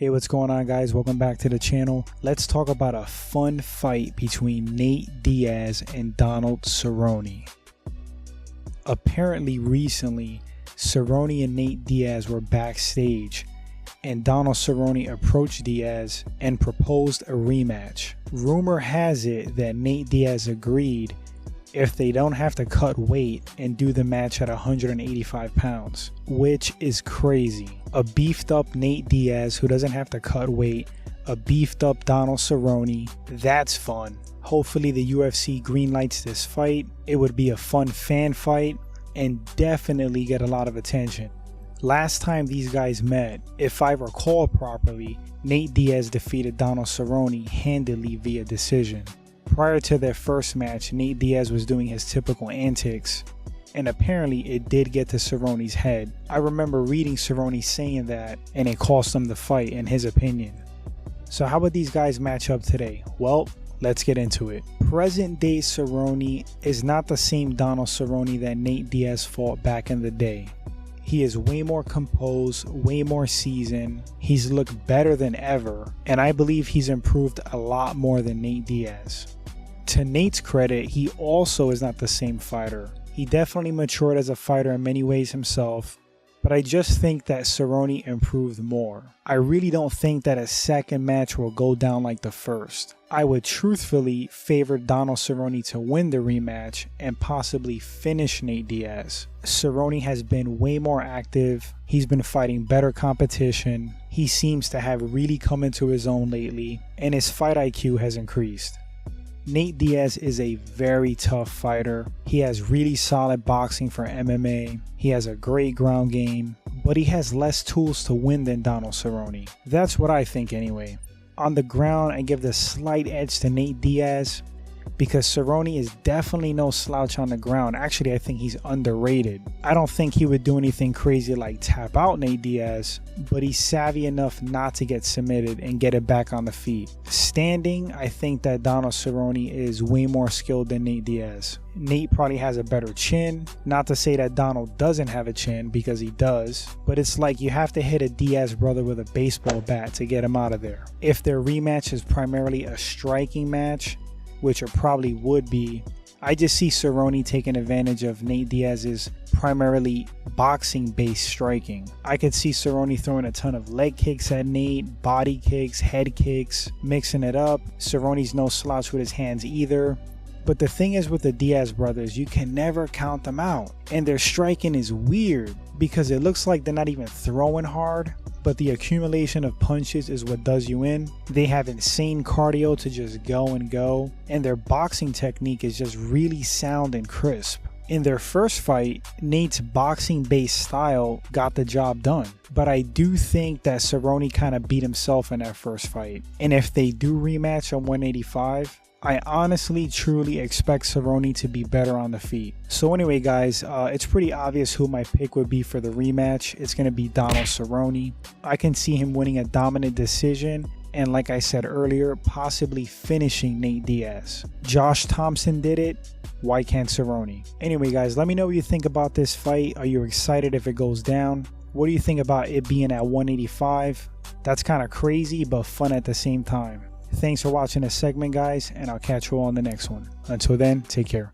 Hey, what's going on, guys? Welcome back to the channel. Let's talk about a fun fight between Nate Diaz and Donald Cerrone. Apparently recently, Cerrone and Nate Diaz were backstage and Donald Cerrone approached Diaz and proposed a rematch. Rumor has it that Nate Diaz agreed if they don't have to cut weight and do the match at 185 pounds, which is crazy. A beefed up Nate Diaz who doesn't have to cut weight, a beefed up Donald Cerrone, that's fun. Hopefully the UFC greenlights this fight. It would be a fun fan fight and definitely get a lot of attention. Last time these guys met, if I recall properly, Nate Diaz defeated Donald Cerrone handily via decision. Prior to their first match, Nate Diaz was doing his typical antics, and apparently it did get to Cerrone's head. I remember reading Cerrone saying that, and it cost him the fight in his opinion. So how would these guys match up today? Well, let's get into it. Present day Cerrone is not the same Donald Cerrone that Nate Diaz fought back in the day. He is way more composed, way more seasoned. He's looked better than ever, and I believe he's improved a lot more than Nate Diaz. To Nate's credit, he also is not the same fighter. He definitely matured as a fighter in many ways himself, but I just think that Cerrone improved more. I really don't think that a second match will go down like the first. I would truthfully favor Donald Cerrone to win the rematch and possibly finish Nate Diaz. Cerrone has been way more active. He's been fighting better competition. He seems to have really come into his own lately, and his fight IQ has increased. Nate Diaz is a very tough fighter. He has really solid boxing for MMA. He has a great ground game, but he has less tools to win than Donald Cerrone. That's what I think anyway. On the ground, I give the slight edge to Nate Diaz because Cerrone is definitely no slouch on the ground. Actually, I think he's underrated. I don't think he would do anything crazy like tap out Nate Diaz, but he's savvy enough not to get submitted and get it back on the feet. Standing, I think that Donald Cerrone is way more skilled than Nate Diaz. Nate probably has a better chin. Not to say that Donald doesn't have a chin, because he does, but it's like you have to hit a Diaz brother with a baseball bat to get him out of there. If their rematch is primarily a striking match, which it probably would be, I just see Cerrone taking advantage of Nate Diaz's primarily boxing-based striking. I could see Cerrone throwing a ton of leg kicks at Nate, body kicks, head kicks, mixing it up. Cerrone's no slouch with his hands either. But the thing is with the Diaz brothers, you can never count them out. And their striking is weird because it looks like they're not even throwing hard, but the accumulation of punches is what does you in. They have insane cardio to just go and go, and their boxing technique is just really sound and crisp. In their first fight, Nate's boxing-based style got the job done, but I do think that Cerrone kind of beat himself in that first fight. And if they do rematch on 185, I honestly truly expect Cerrone to be better on the feet. So anyway, guys, it's pretty obvious who my pick would be for the rematch. It's going to be Donald Cerrone. I can see him winning a dominant decision, and like I said earlier, possibly finishing Nate Diaz. Josh Thompson did it. Why can't Cerrone? Anyway, guys, let me know what you think about this fight. Are you excited if it goes down? What do you think about it being at 185? That's kind of crazy, but fun at the same time. Thanks for watching this segment, guys, and I'll catch you all on the next one. Until then, take care.